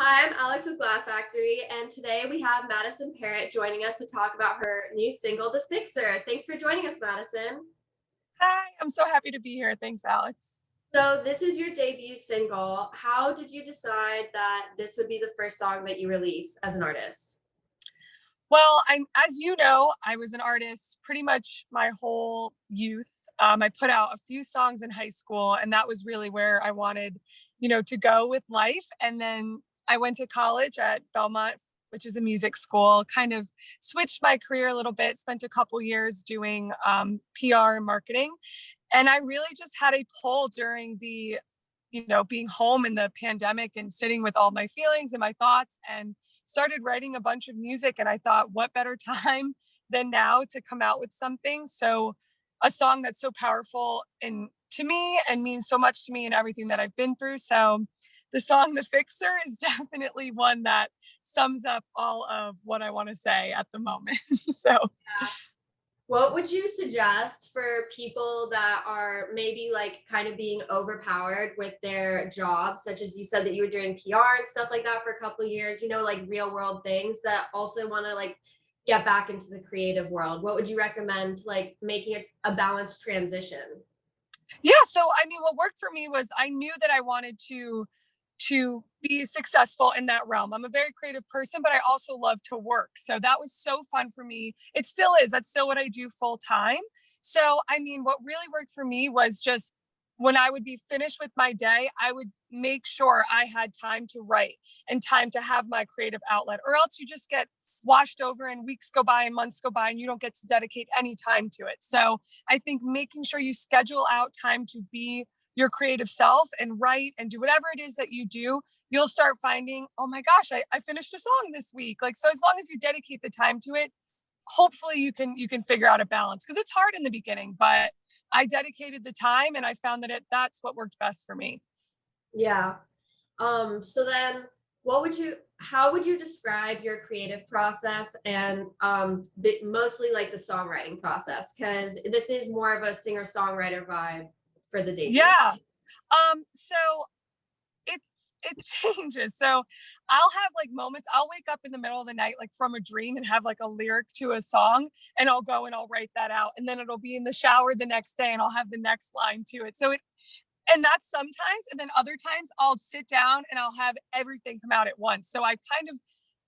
Hi, I'm Alex with Glass Factory, and today we have Madison Perrott joining us to talk about her new single, The Fixer. Thanks for joining us, Madison. Hi, I'm so happy to be here. Thanks, Alex. So, this is your debut single. How did you decide that this would be the first song that you release as an artist? Well, as you know, I was an artist pretty much my whole youth. I put out a few songs in high school, and that was really where I wanted, to go with life. And then I went to college at Belmont, which is a music school, kind of switched my career a little bit, spent a couple years doing PR and marketing. And I really just had a pull during being home in the pandemic and sitting with all my feelings and my thoughts and started writing a bunch of music. And I thought, what better time than now to come out with something? So, a song that's so powerful and to me and means so much to me and everything that I've been through. So, the song The Fixer is definitely one that sums up all of what I want to say at the moment. So, What would you suggest for people that are maybe like kind of being overpowered with their jobs, such as you said that you were doing PR and stuff like that for a couple of years, like real world things that also want to like get back into the creative world? What would you recommend like making a balanced transition? yeah, so I mean what worked for me was I knew that I wanted to be successful in that realm. I'm a very creative person, but I also love to work. So that was so fun for me. It still is. That's still what I do full time. So, I mean, what really worked for me was just when I would be finished with my day, I would make sure I had time to write and time to have my creative outlet, or else you just get washed over and weeks go by and months go by and you don't get to dedicate any time to it. So, I think making sure you schedule out time to be your creative self and write and do whatever it is that you do, you'll start finding, oh my gosh, I finished a song this week. Like, so as long as you dedicate the time to it, hopefully you can figure out a balance because it's hard in the beginning, but I dedicated the time and I found that that's what worked best for me. Yeah. So then what would you how would you describe your creative process and mostly like the songwriting process? Because this is more of a singer-songwriter vibe for the debut. Yeah. So it's it changes. So I'll have like moments, I'll wake up in the middle of the night, like from a dream, and have like a lyric to a song, and I'll go and I'll write that out. And then it'll be in the shower the next day and I'll have the next line to it. And that's sometimes, and then other times I'll sit down and I'll have everything come out at once. So I kind of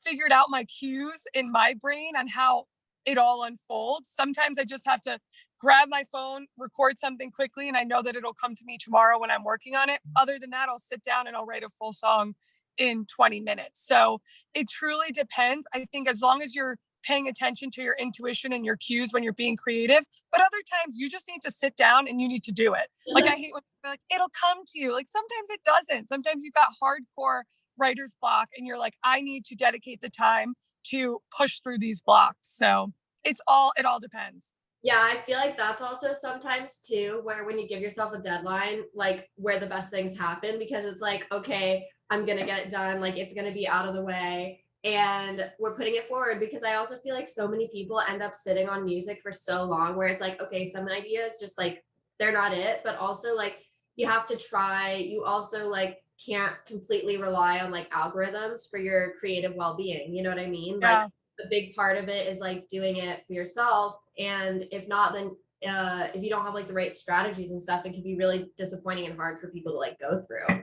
figured out my cues in my brain on how it all unfolds. Sometimes I just have to grab my phone, record something quickly, and I know that it'll come to me tomorrow when I'm working on it. Other than that, I'll sit down and I'll write a full song in 20 minutes. So it truly depends. I think as long as you're paying attention to your intuition and your cues when you're being creative, but other times you just need to sit down and you need to do it. Like I hate when people are like, it'll come to you. Like sometimes it doesn't. Sometimes you've got hardcore writer's block and you're like, I need to dedicate the time to push through these blocks. So it all depends. Yeah, I feel like that's also sometimes too, where when you give yourself a deadline, like where the best things happen because it's like, okay, I'm gonna get it done, like it's gonna be out of the way. And we're putting it forward because I also feel like so many people end up sitting on music for so long where it's like, okay, some ideas just like they're not it, but also like you have to try, you also like can't completely rely on like algorithms for your creative well-being. You know what I mean? Like Yeah. the big part of it is like doing it for yourself. And if not, then if you don't have like the right strategies and stuff, it can be really disappointing and hard for people to like go through.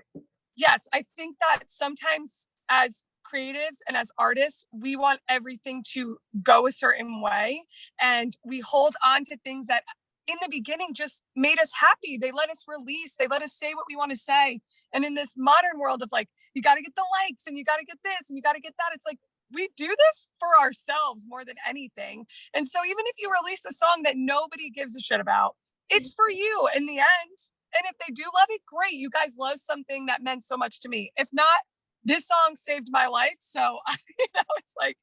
Yes, I think that sometimes as creatives and as artists, we want everything to go a certain way. And we hold on to things that in the beginning just made us happy. They let us release, they let us say what we want to say. And in this modern world of like, you got to get the likes and you got to get this and you got to get that, it's like, we do this for ourselves more than anything. And so even if you release a song that nobody gives a shit about, it's for you in the end. And if they do love it, great. You guys love something that meant so much to me. If not, this song saved my life. So, it's like,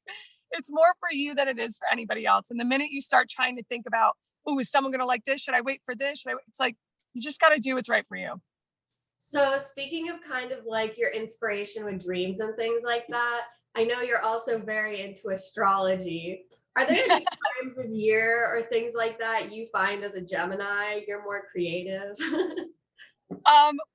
it's more for you than it is for anybody else. And the minute you start trying to think about, oh, is someone going to like this? Should I wait for this? It's like, you just got to do what's right for you. So speaking of kind of like your inspiration with dreams and things like that, I know you're also very into astrology. Are there any times of year or things like that you find as a Gemini you're more creative?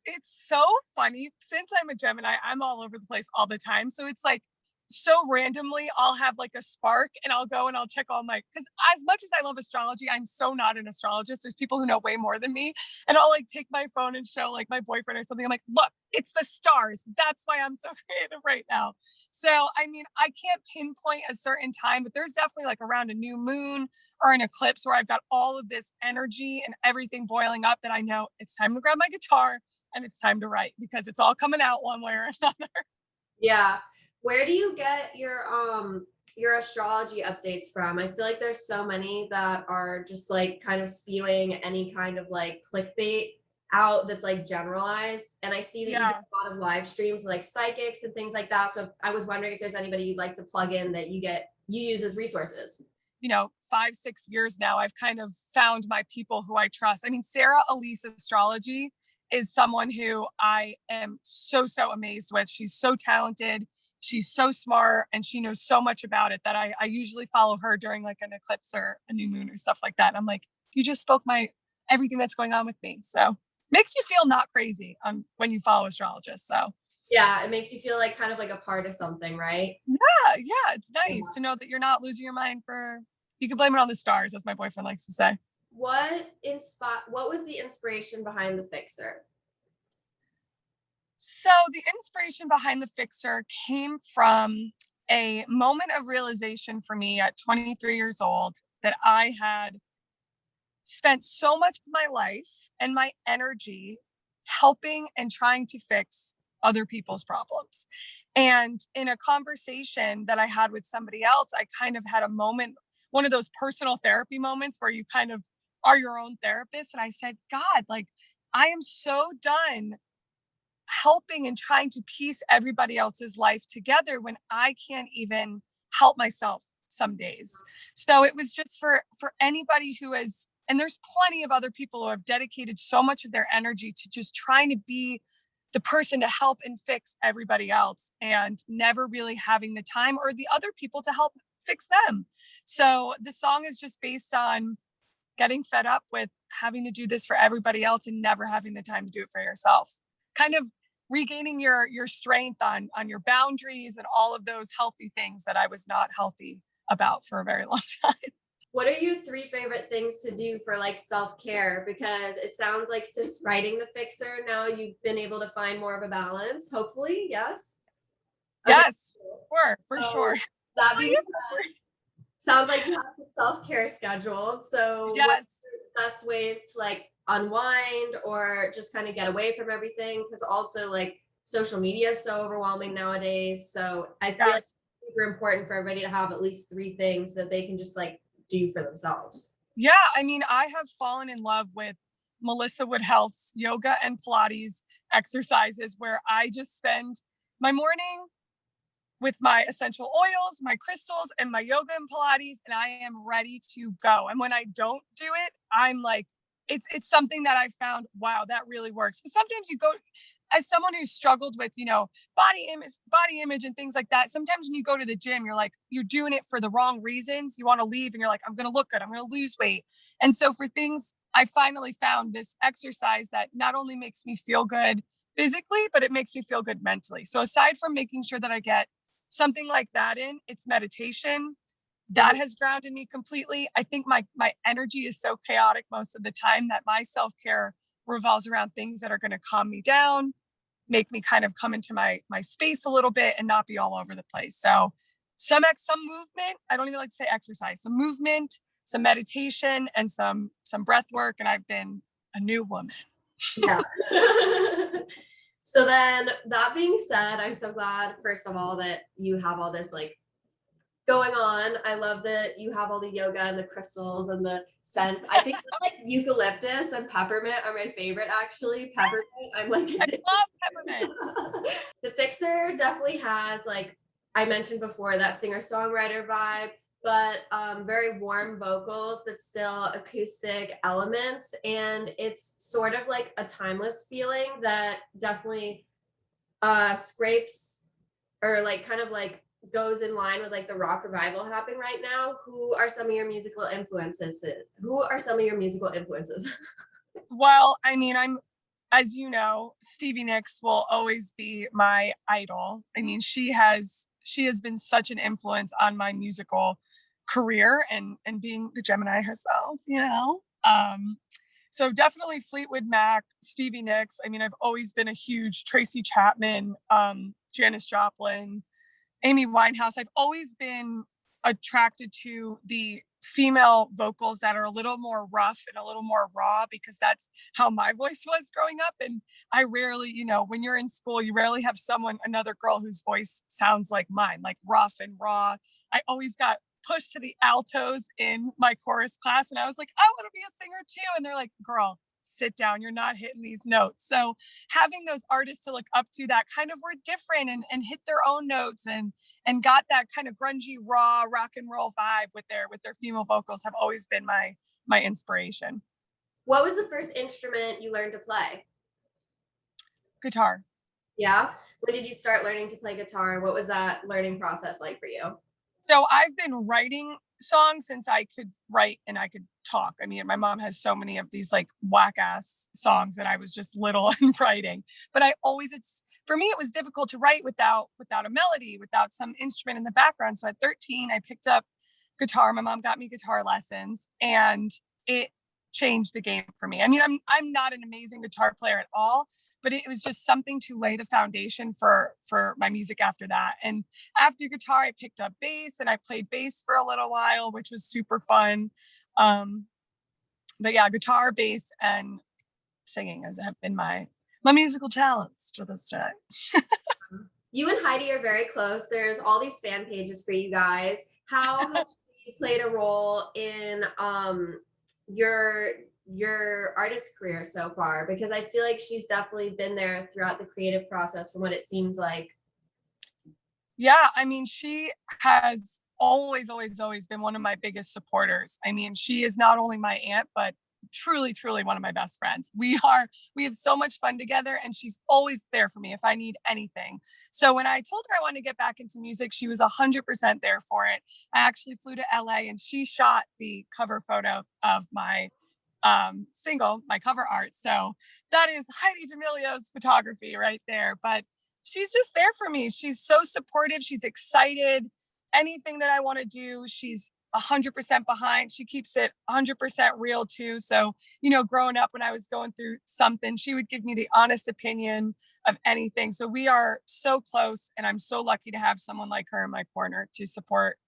It's so funny. Since I'm a Gemini, I'm all over the place all the time. So it's like so randomly I'll have like a spark and I'll go and I'll check all my because as much as I love astrology, I'm so not an astrologist. There's people who know way more than me. And I'll like take my phone and show like my boyfriend or something. I'm like, look, it's the stars. That's why I'm so creative right now. So I mean, I can't pinpoint a certain time, but there's definitely like around a new moon or an eclipse where I've got all of this energy and everything boiling up that I know it's time to grab my guitar and it's time to write because it's all coming out one way or another. Yeah. Where do you get your astrology updates from? I feel like there's so many that are just like kind of spewing any kind of like clickbait out that's like generalized. And I see that you do Yeah. a lot of live streams with, like psychics and things like that. So I was wondering if there's anybody you'd like to plug in that you use as resources. 5, 6 years now, I've kind of found my people who I trust. I mean, Sarah Elise Astrology is someone who I am so, so amazed with. She's so talented. She's so smart and she knows so much about it that I usually follow her during like an eclipse or a new moon or stuff like that. I'm like, you just spoke my everything that's going on with me. So makes you feel not crazy when you follow astrologists. So Yeah, it makes you feel like kind of like a part of something, right? yeah, it's nice Yeah. to know that you're not losing your mind you can blame it on the stars, as my boyfriend likes to say. What was the inspiration behind the fixer? So the inspiration behind the fixer came from a moment of realization for me at 23 years old that I had spent so much of my life and my energy helping and trying to fix other people's problems. And in a conversation that I had with somebody else, I kind of had a moment, one of those personal therapy moments where you kind of are your own therapist. And I said, God, like, I am so done helping and trying to piece everybody else's life together when I can't even help myself some days. So it was just for anybody who is and there's plenty of other people who have dedicated so much of their energy to just trying to be the person to help and fix everybody else and never really having the time or the other people to help fix them. So the song is just based on getting fed up with having to do this for everybody else and never having the time to do it for yourself. Kind of regaining your strength on your boundaries and all of those healthy things that I was not healthy about for a very long time. What are your three favorite things to do for like self-care? Because it sounds like since writing the fixer, now you've been able to find more of a balance, hopefully. Yes. Okay. Yes, for sure. So that being Hopefully, said, sounds like you have the self-care scheduled. So what yes. are the best ways to like unwind or just kind of get away from everything? Because also like social media is so overwhelming nowadays. So I feel like Yes. it's super important for everybody to have at least three things that they can just like do for themselves. Yeah, I mean, I have fallen in love with Melissa Wood Health's yoga and Pilates exercises where I just spend my morning with my essential oils, my crystals, and my yoga and Pilates, and I am ready to go. And when I don't do it, I'm like, it's something that I found, wow, that really works. Because sometimes you go as someone who's struggled with, body image and things like that. Sometimes when you go to the gym, you're like, you're doing it for the wrong reasons. You want to leave and you're like, I'm gonna look good, I'm gonna lose weight. And so for things, I finally found this exercise that not only makes me feel good physically, but it makes me feel good mentally. So aside from making sure that I get something like that in, it's meditation. That Mhm. has grounded me completely. I think my energy is so chaotic most of the time that my self-care revolves around things that are going to calm me down, make me kind of come into my space a little bit and not be all over the place. So some movement, I don't even like to say exercise, some movement, some meditation and some breath work and I've been a new woman. Yeah. So then that being said, I'm so glad, first of all, that you have all this like going on. I love that you have all the yoga and the crystals and the scents. I think like eucalyptus and peppermint are my favorite actually. Peppermint, I'm like I addicted. love peppermint. The Fixer definitely has like I mentioned before that singer-songwriter vibe, but very warm vocals, but still acoustic elements. And it's sort of like a timeless feeling that definitely scrapes or like kind of like goes in line with like the rock revival happening right now. Who are some of your musical influences? Who are some of your musical influences? Well, I mean, I'm as you know, Stevie Nicks will always be my idol. I mean, she has been such an influence on my musical career and being the Gemini herself, you know. So definitely Fleetwood Mac, Stevie Nicks. I mean, I've always been a huge Tracy Chapman, Janis Joplin, Amy Winehouse. I've always been attracted to the female vocals that are a little more rough and a little more raw because that's how my voice was growing up. And I rarely, when you're in school, you rarely have another girl whose voice sounds like mine, like rough and raw. I always got pushed to the altos in my chorus class and I was like, I want to be a singer too. And they're like, girl, sit down, you're not hitting these notes. So having those artists to look up to that kind of were different and hit their own notes and got that kind of grungy raw rock and roll vibe with their female vocals have always been my inspiration. What was the first instrument you learned to play? Guitar. Yeah. When did you start learning to play guitar? And what was that learning process like for you? So I've been writing songs since I could write and I could talk. I mean, my mom has so many of these like whack ass songs that I was just little and writing. But I always it's for me it was difficult to write without a melody, without some instrument in the background. So at 13 I picked up guitar. My mom got me guitar lessons and it changed the game for me. I mean, I'm not an amazing guitar player at all, but it was just something to lay the foundation for my music after that. And after guitar, I picked up bass and I played bass for a little while, which was super fun. Um, but yeah, guitar, bass, and singing have been my musical talents to this day. You and Heidi are very close. There's all these fan pages for you guys. How has she played a role in your your artist career so far? Because I feel like she's definitely been there throughout the creative process from what it seems like. Yeah, I mean, she has always been one of my biggest supporters. I mean, she is not only my aunt, but truly one of my best friends. We have so much fun together and she's always there for me if I need anything. So when I told her I wanted to get back into music, she was 100% there for it. I actually flew to LA and she shot the cover photo of my single, my cover art. So that is Heidi D'Amelio's photography right there. But she's just there for me. She's so supportive. She's excited. Anything that I want to do, she's 100% behind. She keeps it 100% real too. So, growing up when I was going through something, she would give me the honest opinion of anything. So we are so close and I'm so lucky to have someone like her in my corner to support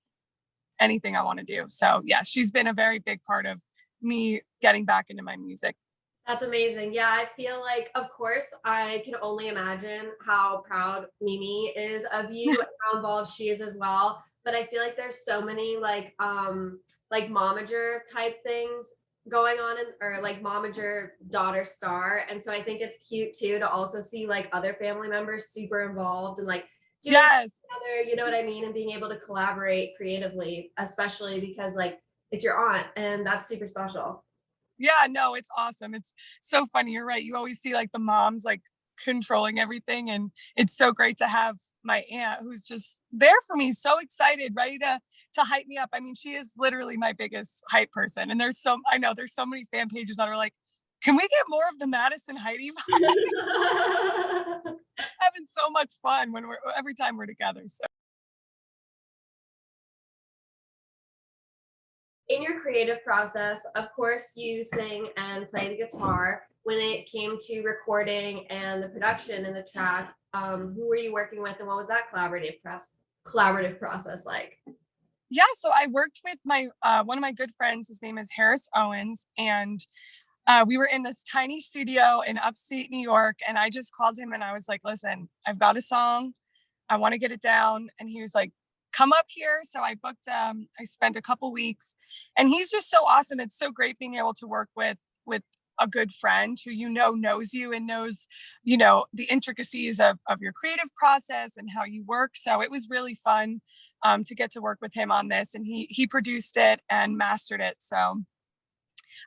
anything I want to do. So yeah, she's been a very big part of me getting back into my music. That's amazing. Yeah, I feel like, of course, I can only imagine how proud Mimi is of you and how involved she is as well. But I feel like there's so many like momager type things going on or like momager daughter star. And so I think it's cute too to also see like other family members super involved and like doing Yes. together, you know what I mean? And being able to collaborate creatively, especially because like it's your aunt and that's super special. Yeah, no, it's awesome. It's so funny. You're right. You always see like the moms like controlling everything. And it's so great to have my aunt who's just there for me, so excited, ready to hype me up. I mean, she is literally my biggest hype person. And I know there's so many fan pages that are like, can we get more of the Madison Heidi vibe? Having so much fun when every time we're together. So In your creative process, of course, you sing and play the guitar. When it came to recording and the production and the track, who were you working with, and what was that collaborative process like? yeah, so I worked with my one of my good friends. His name is Harris Owens, and we were in this tiny studio in upstate New York. And I just called him and I was like, "Listen, I've got a song. I want to get it down." And he was like, "Come up here." So I booked. I spent a couple weeks, and he's just so awesome. It's so great being able to work with a good friend who knows you and knows the intricacies of your creative process and how you work. So it was really fun to get to work with him on this, and he produced it and mastered it. So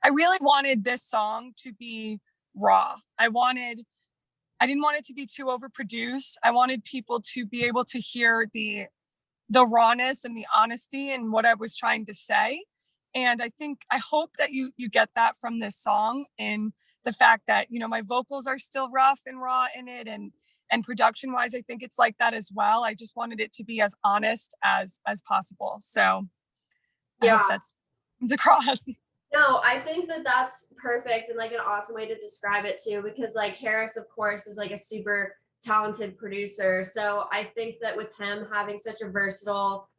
I really wanted this song to be raw. I didn't want it to be too overproduced. I wanted people to be able to hear the rawness and the honesty and what I was trying to say. And I hope that you get that from this song, in the fact that, you know, my vocals are still rough and raw in it, and production wise I think it's like that as well. I just wanted it to be as honest as possible. So I hope Yeah. that's comes across. No, I think that that's perfect and like an awesome way to describe it too, because like Harris, of course, is like a super talented producer. So I think that with him having such a versatile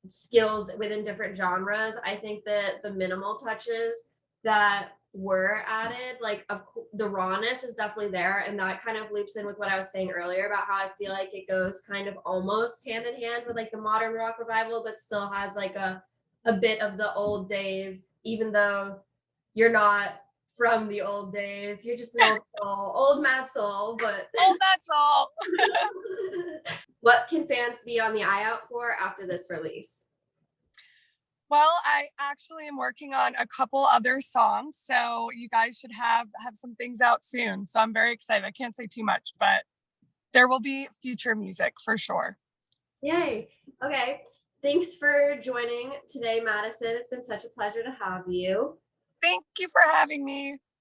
skills within different genres, I think that the minimal touches that were added, like the rawness is definitely there, and that kind of loops in with what I was saying earlier about how I feel like it goes kind of almost hand in hand with like the modern rock revival, but still has like a bit of the old days, even though you're not from the old days. You're just an old soul, old mad soul. But Oh, that's all. what can fans be on the eye out for after this release? Well, I actually am working on a couple other songs, so you guys should have some things out soon. So I'm very excited. I can't say too much, but there will be future music for sure. Yay. Okay. Thanks for joining today, Madison. It's been such a pleasure to have you. Thank you for having me.